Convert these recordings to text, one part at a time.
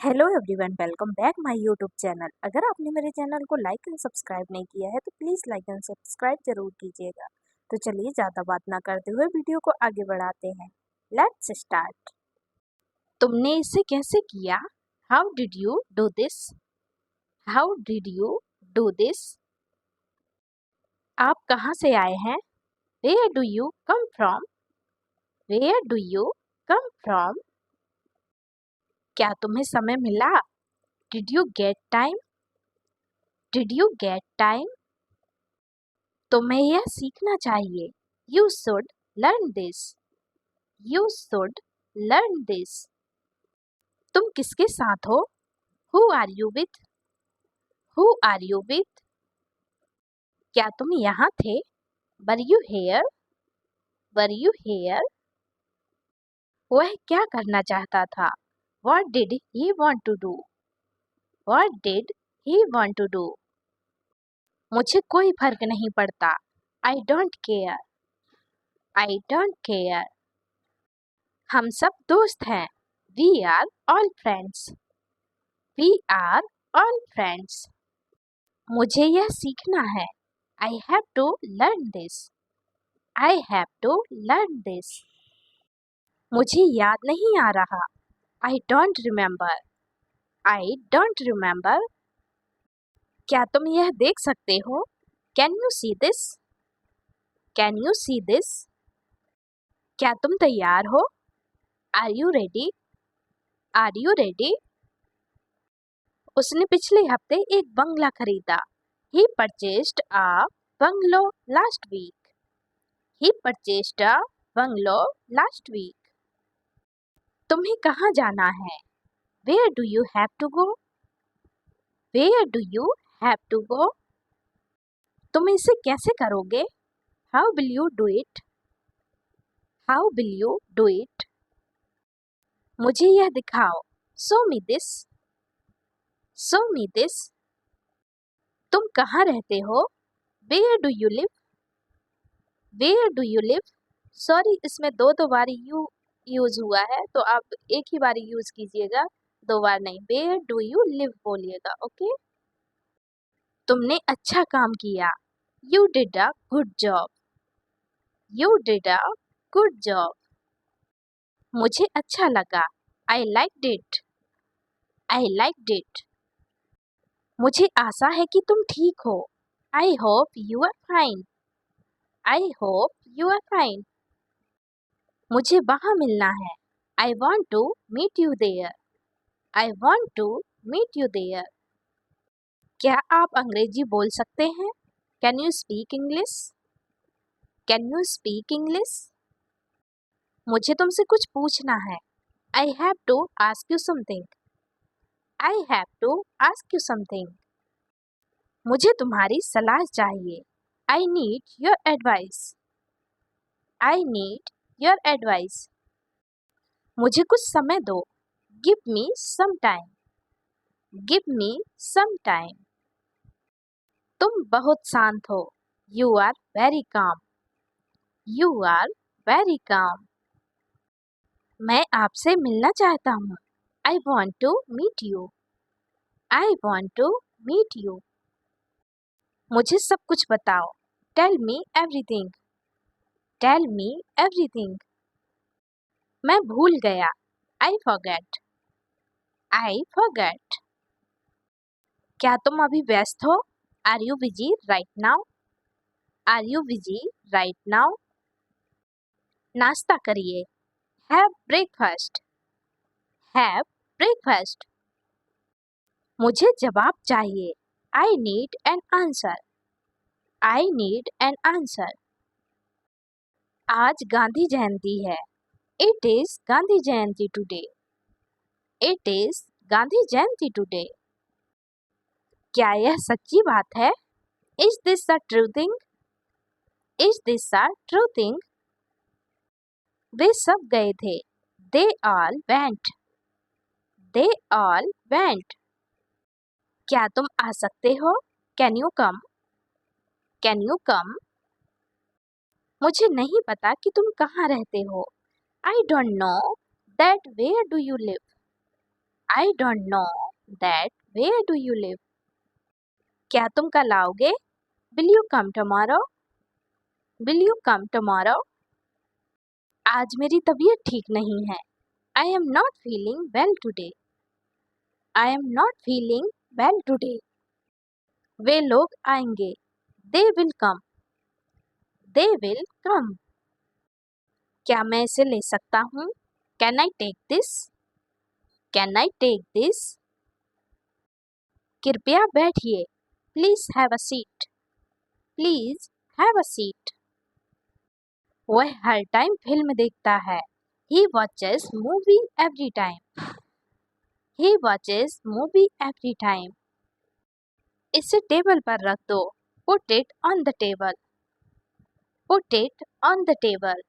Hello everyone, welcome back my YouTube channel. अगर आपने मेरे चैनल को लाइक एंड सब्सक्राइब नहीं किया है तो प्लीज़ लाइक एंड सब्सक्राइब जरूर कीजिएगा। तो चलिए ज़्यादा बात ना करते हुए वीडियो को आगे बढ़ाते हैं। Let's start. तुमने इसे कैसे किया? How did you do this? How did you do this? आप कहाँ से आए हैं? Where do you come from? Where do you come from? क्या तुम्हें समय मिला? Did you get time? Did you get time? तुम्हें यह सीखना चाहिए। You should learn this. You should learn this. तुम किसके साथ हो? Who are you with? Who are you with? क्या तुम यहाँ थे? Were you here? Were you here? वह क्या करना चाहता था? What did he want to do? What did he want to do? मुझे कोई फर्क नहीं पड़ता। I don't care. I don't care. हम सब दोस्त हैं। We are all friends. We are all friends. मुझे यह सीखना है। I have to learn this. I have to learn this. मुझे याद नहीं आ रहा। I don't remember. I don't remember. क्या तुम यह देख सकते हो? Can you see this? Can you see this? क्या तुम तैयार हो? Are you ready? Are you ready? उसने पिछले हफ्ते एक बंगला खरीदा। He purchased a bungalow last week. He purchased a bungalow last week. तुम्हें कहाँ जाना है? Where do you have to go? Where do you have to go? तुम इसे कैसे करोगे? How will you do it? How will you do it? मुझे यह दिखाओ। Show me this. Show me this. तुम कहाँ रहते हो? Where do you live? Where do you live? Sorry, इसमें दो बार यू यूज हुआ है तो आप एक ही बार यूज कीजिएगा, दो बार नहीं। Where do you live बोलिएगा, ओके? तुमने अच्छा काम किया। You did a good job. You did a good job. मुझे अच्छा लगा। I liked it. I liked it. मुझे आशा है कि तुम ठीक हो। I hope you are fine. I hope you are fine. मुझे वहाँ मिलना है। I want to meet you there. I want to meet you there. क्या आप अंग्रेजी बोल सकते हैं? Can you speak English? Can you speak English? मुझे तुमसे कुछ पूछना है। I have to ask you something. I have to ask you something. मुझे तुम्हारी सलाह चाहिए। I need your advice. I need your advice. मुझे कुछ समय दो। Give me some time. Give me some time. तुम बहुत शांत हो। You are very calm. You are very calm. मैं आपसे मिलना चाहता हूँ। I want to meet you. I want to meet you. मुझे सब कुछ बताओ। Tell me everything. Tell me everything. मैं भूल गया। I forget. I forget. क्या तुम अभी व्यस्त हो? Are you busy right now? Are you busy right now? नाश्ता करिए। Have breakfast. Have breakfast. मुझे जवाब चाहिए। I need an answer. I need an answer. आज गांधी जयंती है। It is Gandhi Jayanti today. It is Gandhi Jayanti today. क्या यह सच्ची बात है? Is this a true thing? Is this a true thing? वे सब गए थे। They all went. They all went. क्या तुम आ सकते हो? Can you come? Can you come? मुझे नहीं पता कि तुम कहाँ रहते हो। I don't know that where do you live? I don't know that. Where do you live? क्या तुम कल आओगे? Will you come tomorrow? Will you come tomorrow? आज मेरी तबीयत ठीक नहीं है. I am not feeling well today. I am not feeling well today. वे लोग आएंगे. They will come. They will come. क्या मैं इसे ले सकता हूँ? Can I take this? Can I take this? कृपया बैठिए. Please have a seat. Please have a seat. वह हर टाइम फिल्म देखता है. He watches movie every time. He watches movie every time. इसे टेबल पर रख दो. Put it on the table. Put it on the table.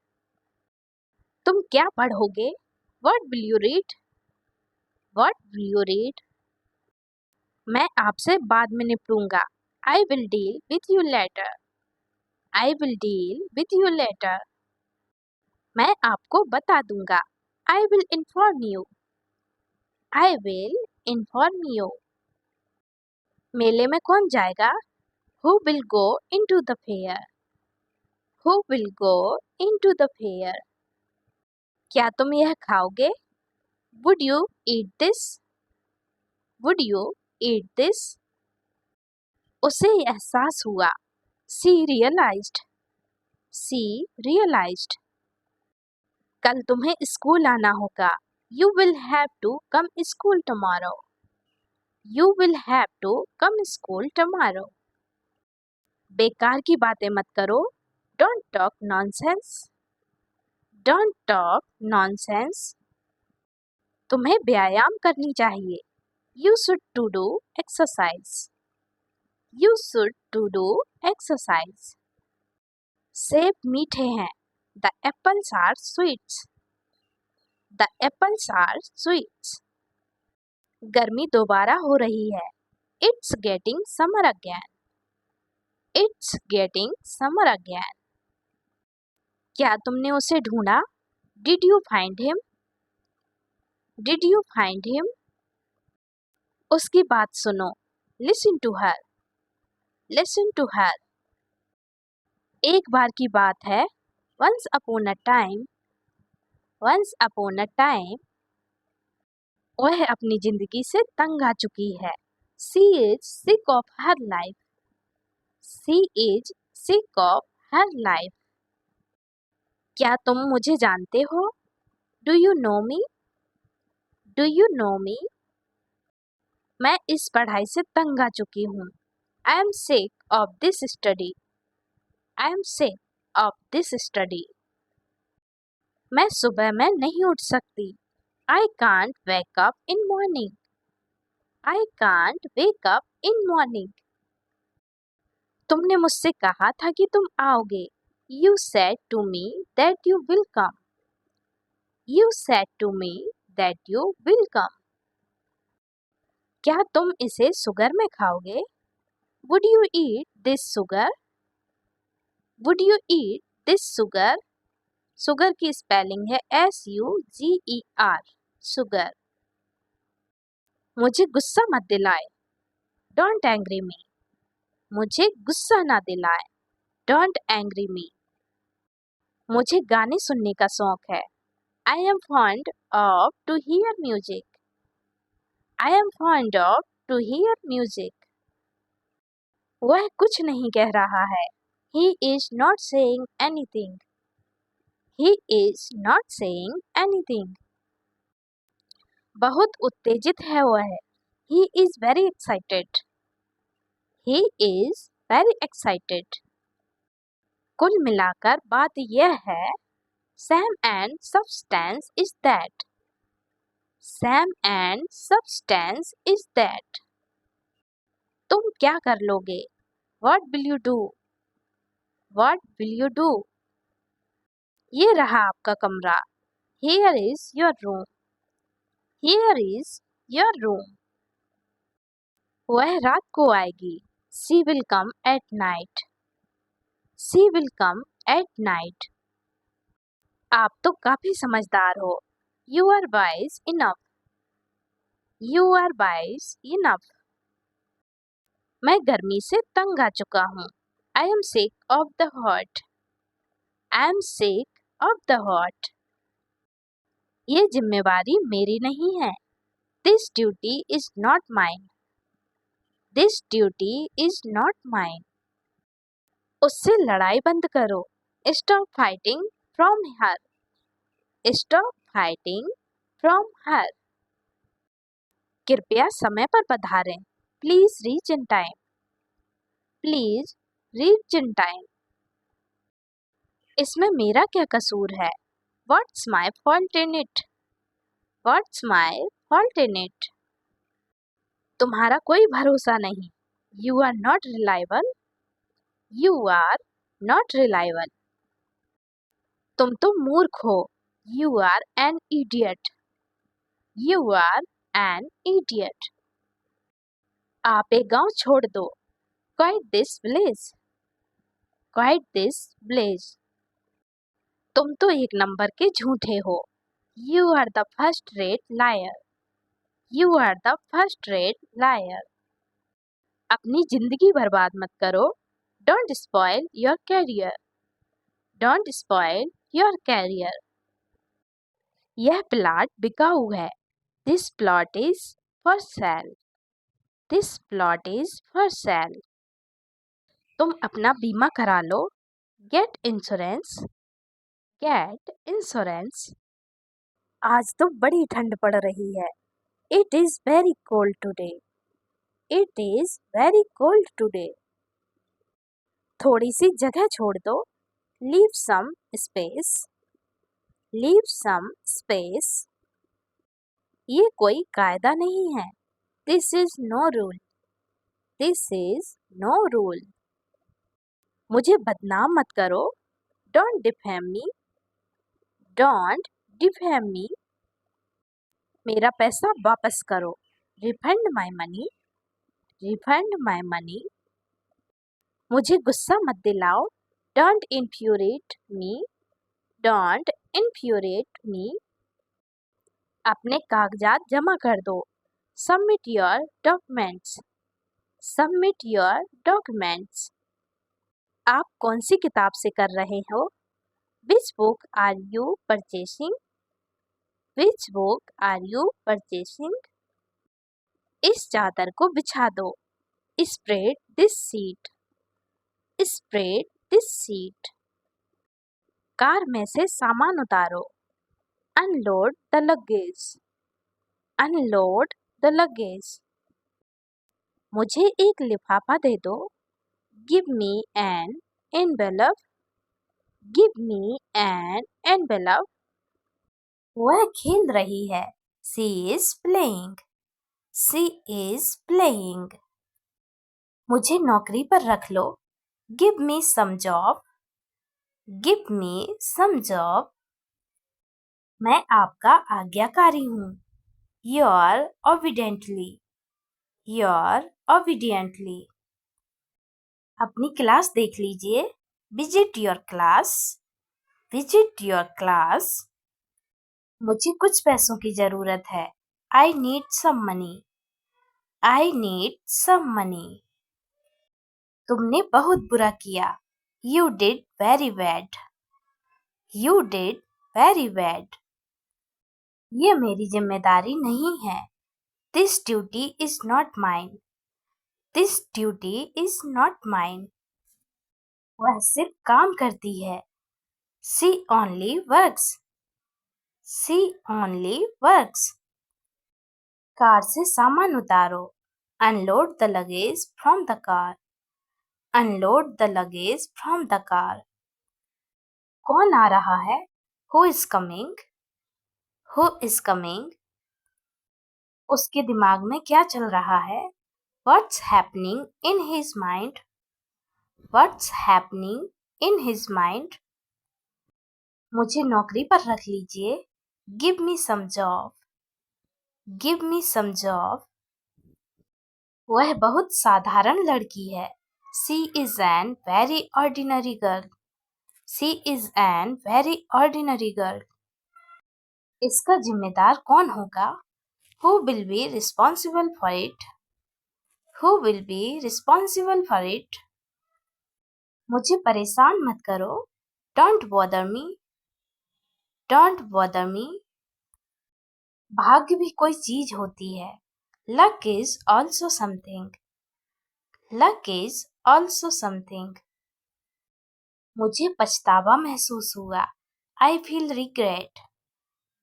तुम क्या पढ़ोगे? What will you read? What will you read? मैं आपसे बाद में निपटूंगा. I will deal with you later. I will deal with you later. मैं आपको बता दूंगा. I will inform you. I will inform you. मेले में कौन जाएगा? Who will go into the fair? Who will go into the fair? क्या तुम यह खाओगे? Would you eat this? Would you eat this? उसे एहसास हुआ. She realized. She realized. कल तुम्हें स्कूल आना होगा. You will have to come school tomorrow. You will have to come school tomorrow. बेकार की बातें मत करो. Don't talk nonsense. Don't talk nonsense. तुम्हें व्यायाम करनी चाहिए. You should to do exercise. You should to do exercise. सेब मीठे हैं. The apples are sweets. The apples are sweets. गर्मी दोबारा हो रही है. It's getting summer again. It's getting summer again. क्या तुमने उसे ढूंढा? Did you find him? Did you find him? उसकी बात सुनो. Listen to her. Listen to her. एक बार की बात है. Once upon a time. Once upon a time. वह अपनी जिंदगी से तंग आ चुकी है. She is sick of her life. She is sick of her life. क्या तुम मुझे जानते हो? Do you know me? Do you know me? मैं इस पढ़ाई से तंग आ चुकी हूँ. I am sick of this study. I am sick of this study. मैं सुबह में नहीं उठ सकती. I can't wake up in morning. I can't wake up in morning. तुमने मुझसे कहा था कि तुम आओगे. You said to me that you will come. You said to me that you will come. क्या तुम इसे शुगर में खाओगे? Would you eat this sugar? Would you eat this sugar? Sugar की स्पेलिंग है SUGER. शुगर. मुझे गुस्सा मत दिलाए. Don't angry me. मुझे गुस्सा ना दिलाए. Don't angry me. मुझे गाने सुनने का शौक है. I am fond of to hear music. I am fond of to hear music. वह कुछ नहीं कह रहा है. He is not saying anything. He is not saying anything. बहुत उत्तेजित है वह. He is very excited. He is very excited. कुल मिलाकर बात यह है. Sam and substance is that. Sam and substance is that. तुम क्या कर लोगे? What will you do? What will you do? ये रहा आपका कमरा. Here is your room. Here is your room. वह रात को आएगी. She will come at night. She will come at night. आप तो काफी समझदार हो. You are wise enough. You are wise enough. मैं गर्मी से तंग आ चुका हूँ. I am sick of the hot. I am sick of the hot. ये जिम्मेवारी मेरी नहीं है. This duty is not mine. This duty is not mine. उससे लड़ाई बंद करो. Stop fighting from her. Stop fighting from her. कृपया समय पर पधारें. Please reach in time. Please reach in time. इसमें मेरा क्या कसूर है? What's my fault in it? What's my fault in it? तुम्हारा कोई भरोसा नहीं. You are not reliable. You are not reliable. तुम तो मूर्ख हो. You are an idiot. You are an idiot. आप एक गांव छोड़ दो. Quit this village. Quit this village. तुम तो एक नंबर के झूठे हो. You are the first rate liar. You are the first rate liar. अपनी जिंदगी बर्बाद मत करो. Don't spoil your career. Don't spoil your career. यह प्लॉट बिकाऊ है. This plot is for sale. This plot is for sale. तुम अपना बीमा करा लो. Get insurance. Get insurance. आज तो बड़ी ठंड पड़ रही है. It is very cold today. It is very cold today. थोड़ी सी जगह छोड़ दो. Leave some space. Leave some space. ये कोई कायदा नहीं है. This is no rule. This is no rule. मुझे बदनाम मत करो. Don't defame me. Don't defame me. मेरा पैसा वापस करो. Refund my money. Refund my money. मुझे गुस्सा मत दिलाओ. Don't infuriate me. Don't infuriate me. अपने कागजात जमा कर दो. Submit your documents. Submit your documents. आप कौन सी किताब से कर रहे हो? Which book are you purchasing? Which book are you purchasing? इस चादर को बिछा दो. Spread this sheet. Spread this sheet. Car में से सामान उतारो. Unload the luggage. Unload the luggage. मुझे एक लिफाफा दे दो. Give me an envelope. Give me an envelope. वह खेल रही है. She is playing. She is playing. मुझे नौकरी पर रख लो. Give me some job. Give me some job. मैं आपका आज्ञाकारी हूँ. Your obediently. Your obediently. अपनी क्लास देख लीजिए. Visit your class. Visit your class. मुझे कुछ पैसों की जरूरत है. I need some money. I need some money. तुमने बहुत बुरा किया. You did very bad. You did very bad. ये मेरी जिम्मेदारी नहीं है. This duty is not mine. This duty is not mine. वह सिर्फ काम करती है. She only works. She only works. Car से सामान उतारो. Unload the luggage from the car. Unload the luggage from the car. कौन आ रहा है? Who is coming? Who is coming? उसके दिमाग में क्या चल रहा है? What's happening in his mind? What's happening in his mind? मुझे नौकरी पर रख लीजिए. Give me some job. Give me some job. वह बहुत साधारण लड़की है. She is an very ordinary girl. She is an very ordinary girl. इसका जिम्मेदार कौन होगा? Who will be responsible for it? Who will be responsible for it? मुझे परेशान मत करो. Don't bother me. Don't bother me. भाग्य भी कोई चीज होती है. Luck is also something. Luck is also something. मुझे पछतावा महसूस हुआ. I feel regret.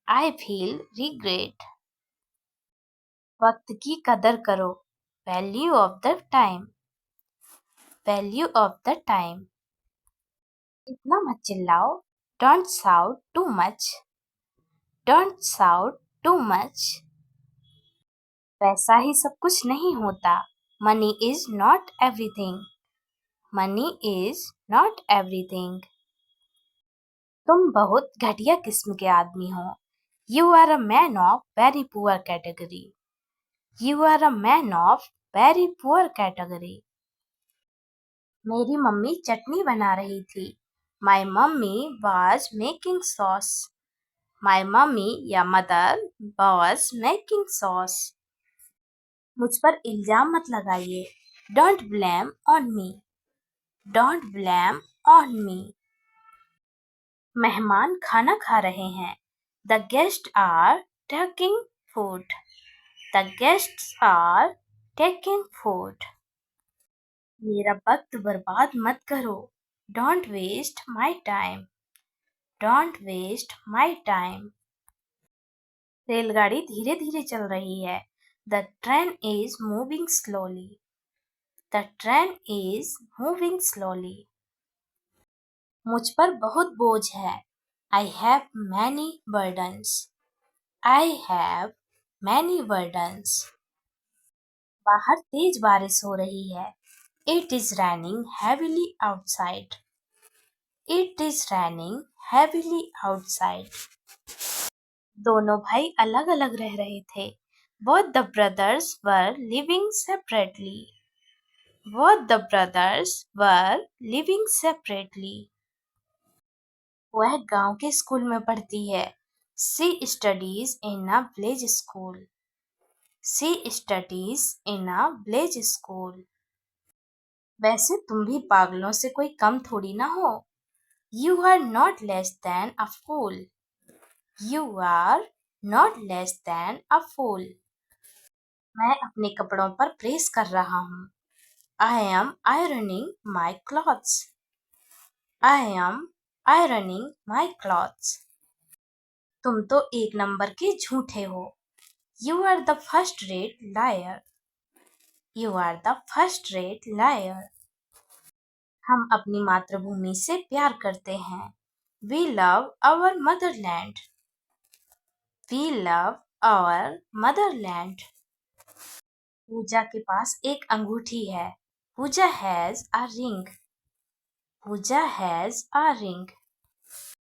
I feel regret. वक्त की कदर करो. Value of the time. Value of the time. इतना मत चिल्लाओ. Don't shout too much. Don't shout too much. पैसा ही सब कुछ नहीं होता. Money is not everything. Money is not everything. तुम बहुत घटिया किस्म के आदमी हो. You are a man of very poor category. You are a man of very poor category. मेरी मम्मी चटनी बना रही थी. My mummy was making sauce. My mummy या mother was making sauce. मुझ पर इल्जाम मत लगाइए. Don't blame on me. Don't blame on me. मेहमान खाना खा रहे हैं. The guests are taking food. The guests are taking food. मेरा वक्त बर्बाद मत करो. Don't waste my time. Don't waste my time. रेलगाड़ी धीरे धीरे चल रही है. The train is moving slowly. The train is moving slowly. मुझ पर बहुत बोझ है. I have many burdens. I have many burdens. बाहर तेज बारिश हो रही है. It is raining heavily outside. It is raining heavily outside. दोनों भाई अलग अलग रह रहे थे. Both the brothers were living separately. Both the brothers were living separately. वह गांव के स्कूल में पढ़ती है. She studies in a village school. She studies in a village school. वैसे तुम भी पागलों से कोई कम थोड़ी ना हो. You are not less than a fool. You are not less than a fool. मैं अपने कपड़ों पर प्रेस कर रहा हूँ. I am ironing my clothes. I am ironing my clothes. तुम तो एक नंबर के झूठे हो. You are the first rate liar. You are the first rate liar. हम अपनी मातृभूमि से प्यार करते हैं. We love our motherland. We love our motherland. पूजा के पास एक अंगूठी है. पूजा has a ring. Puja has a ring.